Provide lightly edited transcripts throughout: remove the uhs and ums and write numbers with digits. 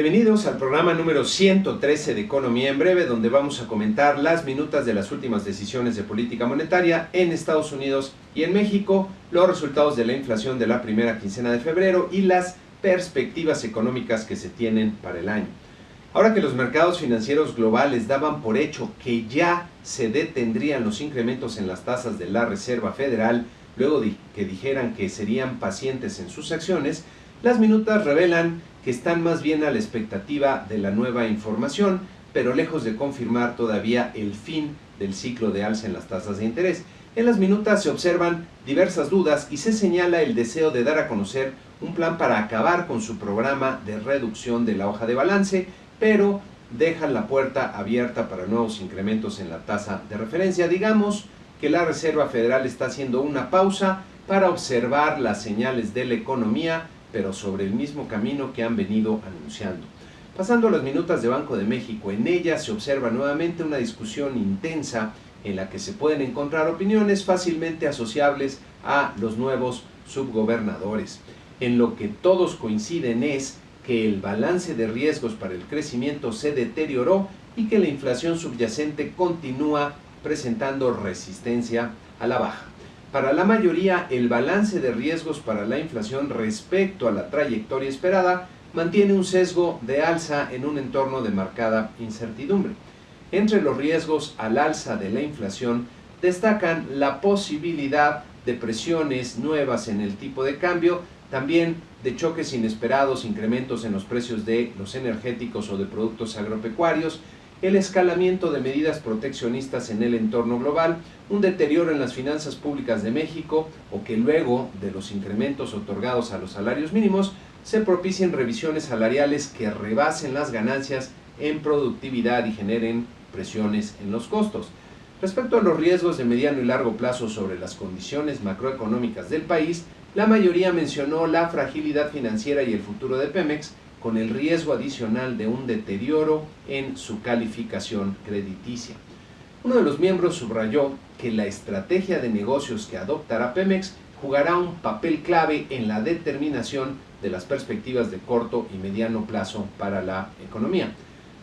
Bienvenidos al programa número 113 de Economía en Breve, donde vamos a comentar las minutas de las últimas decisiones de política monetaria en Estados Unidos y en México, los resultados de la inflación de la primera quincena de febrero y las perspectivas económicas que se tienen para el año. Ahora que los mercados financieros globales daban por hecho que ya se detendrían los incrementos en las tasas de la Reserva Federal, luego de que dijeran que serían pacientes en sus acciones, las minutas revelan que están más bien a la expectativa de la nueva información, pero lejos de confirmar todavía el fin del ciclo de alza en las tasas de interés. En las minutas se observan diversas dudas y se señala el deseo de dar a conocer un plan para acabar con su programa de reducción de la hoja de balance, pero dejan la puerta abierta para nuevos incrementos en la tasa de referencia. Digamos que la Reserva Federal está haciendo una pausa para observar las señales de la economía, pero sobre el mismo camino que han venido anunciando. Pasando a las minutas de Banco de México, en ellas se observa nuevamente una discusión intensa en la que se pueden encontrar opiniones fácilmente asociables a los nuevos subgobernadores. En lo que todos coinciden es que el balance de riesgos para el crecimiento se deterioró y que la inflación subyacente continúa presentando resistencia a la baja. Para la mayoría, el balance de riesgos para la inflación respecto a la trayectoria esperada mantiene un sesgo de alza en un entorno de marcada incertidumbre. Entre los riesgos al alza de la inflación destacan la posibilidad de presiones nuevas en el tipo de cambio, también de choques inesperados, incrementos en los precios de los energéticos o de productos agropecuarios, el escalamiento de medidas proteccionistas en el entorno global, un deterioro en las finanzas públicas de México o que luego de los incrementos otorgados a los salarios mínimos se propicien revisiones salariales que rebasen las ganancias en productividad y generen presiones en los costos. Respecto a los riesgos de mediano y largo plazo sobre las condiciones macroeconómicas del país, la mayoría mencionó la fragilidad financiera y el futuro de Pemex, con el riesgo adicional de un deterioro en su calificación crediticia. Uno de los miembros subrayó que la estrategia de negocios que adoptará Pemex jugará un papel clave en la determinación de las perspectivas de corto y mediano plazo para la economía.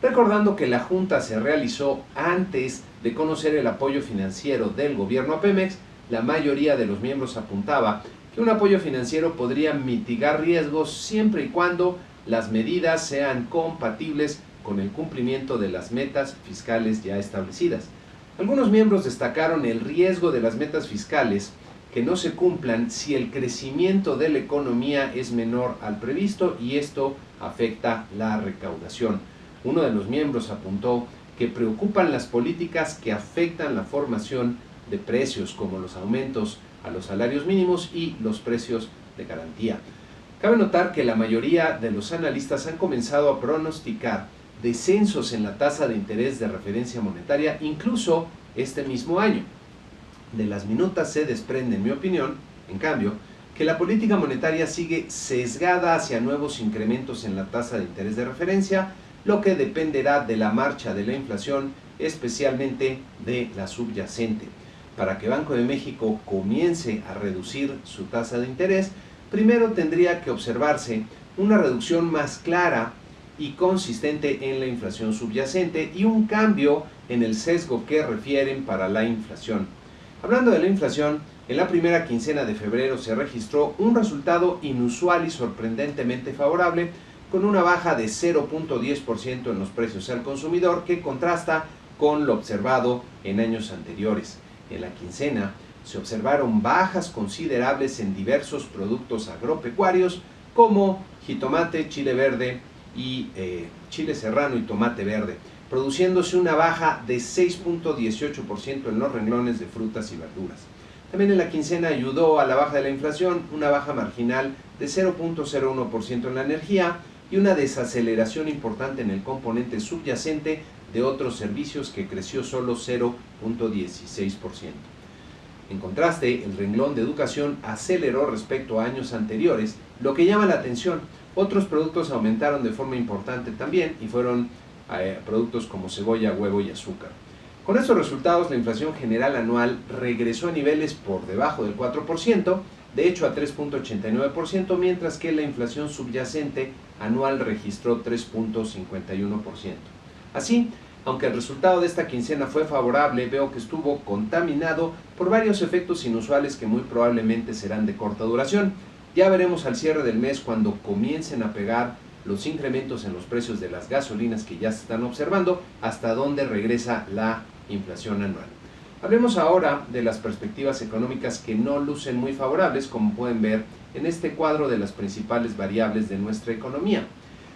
Recordando que la Junta se realizó antes de conocer el apoyo financiero del gobierno a Pemex, la mayoría de los miembros apuntaba que un apoyo financiero podría mitigar riesgos siempre y cuando las medidas sean compatibles con el cumplimiento de las metas fiscales ya establecidas. Algunos miembros destacaron el riesgo de las metas fiscales que no se cumplan si el crecimiento de la economía es menor al previsto y esto afecta la recaudación. Uno de los miembros apuntó que preocupan las políticas que afectan la formación de precios, como los aumentos a los salarios mínimos y los precios de garantía. Cabe notar que la mayoría de los analistas han comenzado a pronosticar descensos en la tasa de interés de referencia monetaria incluso este mismo año. De las minutas se desprende, en mi opinión, en cambio, que la política monetaria sigue sesgada hacia nuevos incrementos en la tasa de interés de referencia, lo que dependerá de la marcha de la inflación, especialmente de la subyacente. Para que Banco de México comience a reducir su tasa de interés, primero tendría que observarse una reducción más clara y consistente en la inflación subyacente y un cambio en el sesgo que refieren para la inflación. Hablando de la inflación, en la primera quincena de febrero se registró un resultado inusual y sorprendentemente favorable, con una baja de 0.10% en los precios al consumidor, que contrasta con lo observado en años anteriores. En la quincena se observaron bajas considerables en diversos productos agropecuarios como jitomate, chile verde y chile serrano y tomate verde, produciéndose una baja de 6.18% en los renglones de frutas y verduras. También en la quincena ayudó a la baja de la inflación una baja marginal de 0.01% en la energía y una desaceleración importante en el componente subyacente de otros servicios, que creció solo 0.16%. En contraste, el renglón de educación aceleró respecto a años anteriores, lo que llama la atención. Otros productos aumentaron de forma importante también y fueron productos como cebolla, huevo y azúcar. Con estos resultados, la inflación general anual regresó a niveles por debajo del 4%, de hecho a 3.89%, mientras que la inflación subyacente anual registró 3.51%. Así, aunque el resultado de esta quincena fue favorable, veo que estuvo contaminado por varios efectos inusuales que muy probablemente serán de corta duración. Ya veremos al cierre del mes, cuando comiencen a pegar los incrementos en los precios de las gasolinas que ya se están observando, hasta dónde regresa la inflación anual. Hablemos ahora de las perspectivas económicas, que no lucen muy favorables, como pueden ver en este cuadro de las principales variables de nuestra economía.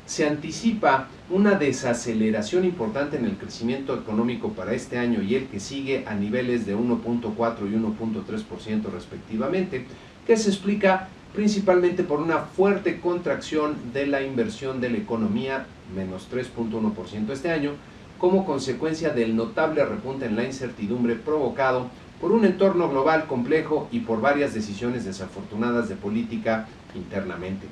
Se anticipa una desaceleración importante en el crecimiento económico para este año y el que sigue, a niveles de 1.4 y 1.3% respectivamente, que se explica principalmente por una fuerte contracción de la inversión de la economía, menos 3.1% este año, como consecuencia del notable repunte en la incertidumbre provocado por un entorno global complejo y por varias decisiones desafortunadas de política internamente.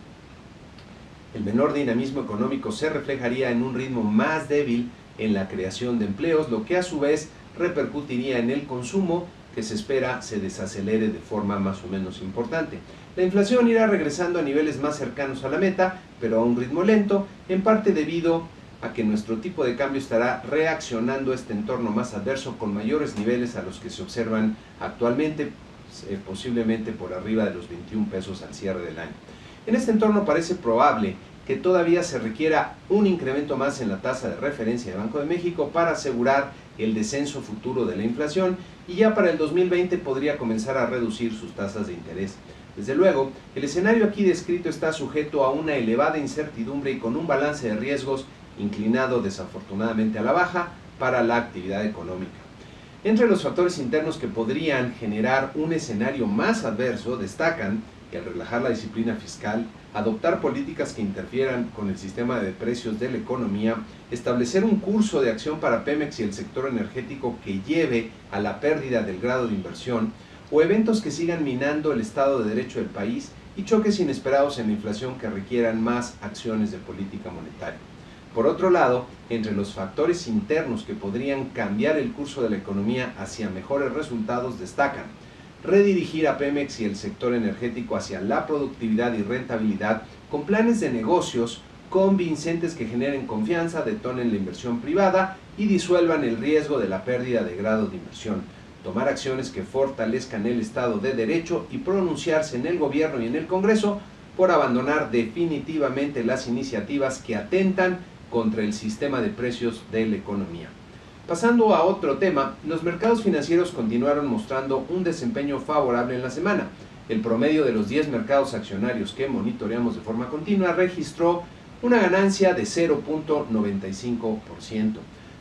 El menor dinamismo económico se reflejaría en un ritmo más débil en la creación de empleos, lo que a su vez repercutiría en el consumo, que se espera se desacelere de forma más o menos importante. La inflación irá regresando a niveles más cercanos a la meta, pero a un ritmo lento, en parte debido a que nuestro tipo de cambio estará reaccionando a este entorno más adverso con mayores niveles a los que se observan actualmente, posiblemente por arriba de los 21 pesos al cierre del año. En este entorno parece probable que todavía se requiera un incremento más en la tasa de referencia de Banco de México para asegurar el descenso futuro de la inflación, y ya para el 2020 podría comenzar a reducir sus tasas de interés. Desde luego, el escenario aquí descrito está sujeto a una elevada incertidumbre y con un balance de riesgos inclinado desafortunadamente a la baja para la actividad económica. Entre los factores internos que podrían generar un escenario más adverso destacan que, al relajar la disciplina fiscal, adoptar políticas que interfieran con el sistema de precios de la economía, establecer un curso de acción para Pemex y el sector energético que lleve a la pérdida del grado de inversión, o eventos que sigan minando el Estado de Derecho del país y choques inesperados en la inflación que requieran más acciones de política monetaria. Por otro lado, entre los factores internos que podrían cambiar el curso de la economía hacia mejores resultados destacan redirigir a Pemex y el sector energético hacia la productividad y rentabilidad, con planes de negocios convincentes que generen confianza, detonen la inversión privada y disuelvan el riesgo de la pérdida de grado de inversión, tomar acciones que fortalezcan el Estado de Derecho y pronunciarse en el gobierno y en el Congreso por abandonar definitivamente las iniciativas que atentan contra el sistema de precios de la economía. Pasando a otro tema, los mercados financieros continuaron mostrando un desempeño favorable en la semana. El promedio de los 10 mercados accionarios que monitoreamos de forma continua registró una ganancia de 0.95%.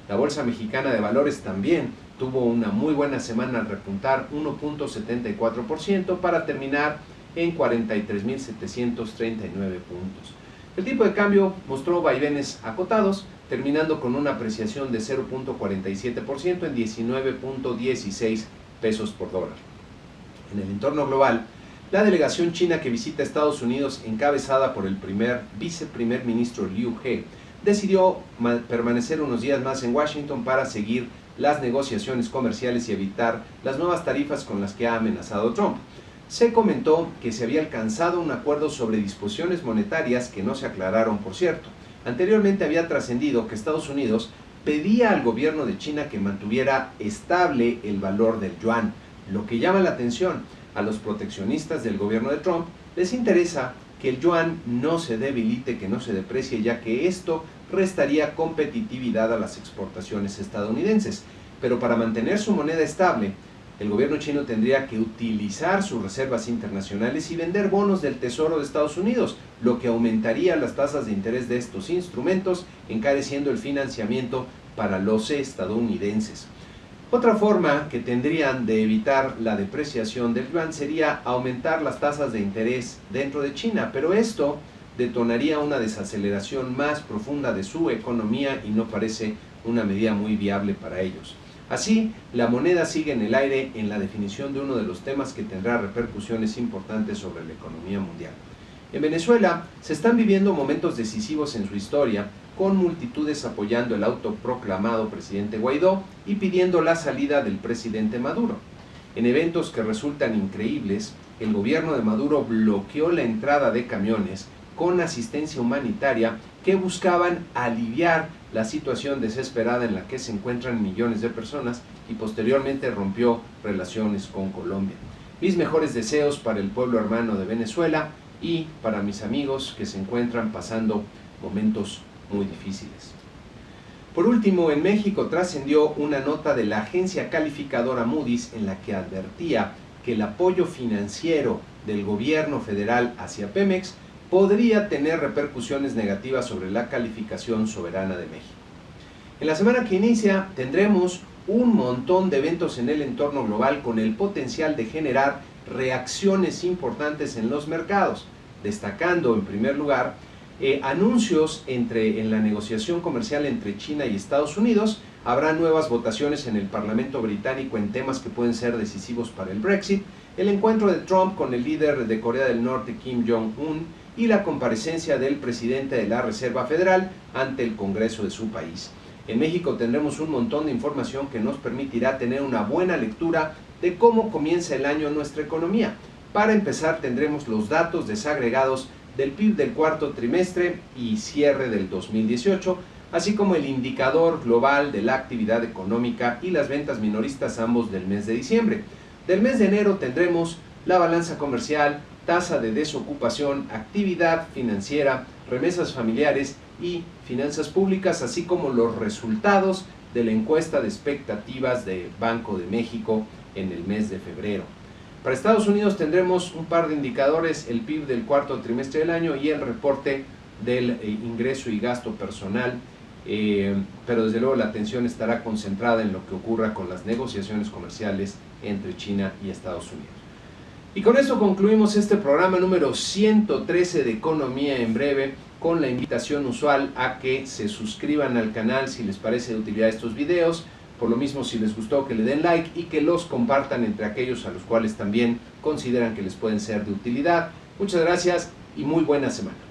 La Bolsa Mexicana de Valores también tuvo una muy buena semana al repuntar 1.74% para terminar en 43.739 puntos. El tipo de cambio mostró vaivenes acotados, terminando con una apreciación de 0.47% en 19.16 pesos por dólar. En el entorno global, la delegación china que visita Estados Unidos, encabezada por el viceprimer ministro Liu He, decidió permanecer unos días más en Washington para seguir las negociaciones comerciales y evitar las nuevas tarifas con las que ha amenazado Trump. Se comentó que se había alcanzado un acuerdo sobre disposiciones monetarias que no se aclararon, por cierto. Anteriormente había trascendido que Estados Unidos pedía al gobierno de China que mantuviera estable el valor del yuan. Lo que llama la atención a los proteccionistas del gobierno de Trump, les interesa que el yuan no se debilite, que no se deprecie, ya que esto restaría competitividad a las exportaciones estadounidenses. Pero para mantener su moneda estable, el gobierno chino tendría que utilizar sus reservas internacionales y vender bonos del Tesoro de Estados Unidos, lo que aumentaría las tasas de interés de estos instrumentos, encareciendo el financiamiento para los estadounidenses. Otra forma que tendrían de evitar la depreciación del yuan sería aumentar las tasas de interés dentro de China, pero esto detonaría una desaceleración más profunda de su economía y no parece una medida muy viable para ellos. Así, la moneda sigue en el aire en la definición de uno de los temas que tendrá repercusiones importantes sobre la economía mundial. En Venezuela se están viviendo momentos decisivos en su historia, con multitudes apoyando el autoproclamado presidente Guaidó y pidiendo la salida del presidente Maduro. En eventos que resultan increíbles, el gobierno de Maduro bloqueó la entrada de camiones con asistencia humanitaria que buscaban aliviar la situación desesperada en la que se encuentran millones de personas y posteriormente rompió relaciones con Colombia. Mis mejores deseos para el pueblo hermano de Venezuela y para mis amigos que se encuentran pasando momentos muy difíciles. Por último, en México trascendió una nota de la agencia calificadora Moody's en la que advertía que el apoyo financiero del gobierno federal hacia Pemex podría tener repercusiones negativas sobre la calificación soberana de México. En la semana que inicia tendremos un montón de eventos en el entorno global con el potencial de generar reacciones importantes en los mercados, destacando en primer lugar anuncios en la negociación comercial entre China y Estados Unidos. Habrá nuevas votaciones en el Parlamento británico en temas que pueden ser decisivos para el Brexit, el encuentro de Trump con el líder de Corea del Norte, Kim Jong-un, y la comparecencia del presidente de la Reserva Federal ante el Congreso de su país. En México tendremos un montón de información que nos permitirá tener una buena lectura de cómo comienza el año nuestra economía. Para empezar, tendremos los datos desagregados del PIB del cuarto trimestre y cierre del 2018, así como el indicador global de la actividad económica y las ventas minoristas, ambos del mes de diciembre. Del mes de enero tendremos la balanza comercial, tasa de desocupación, actividad financiera, remesas familiares y finanzas públicas, así como los resultados de la encuesta de expectativas de Banco de México en el mes de febrero. Para Estados Unidos tendremos un par de indicadores, el PIB del cuarto trimestre del año y el reporte del ingreso y gasto personal, pero desde luego la atención estará concentrada en lo que ocurra con las negociaciones comerciales entre China y Estados Unidos. Y con esto concluimos este programa número 113 de Economía en Breve, con la invitación usual a que se suscriban al canal si les parece de utilidad estos videos, por lo mismo si les gustó que le den like y que los compartan entre aquellos a los cuales también consideran que les pueden ser de utilidad. Muchas gracias y muy buena semana.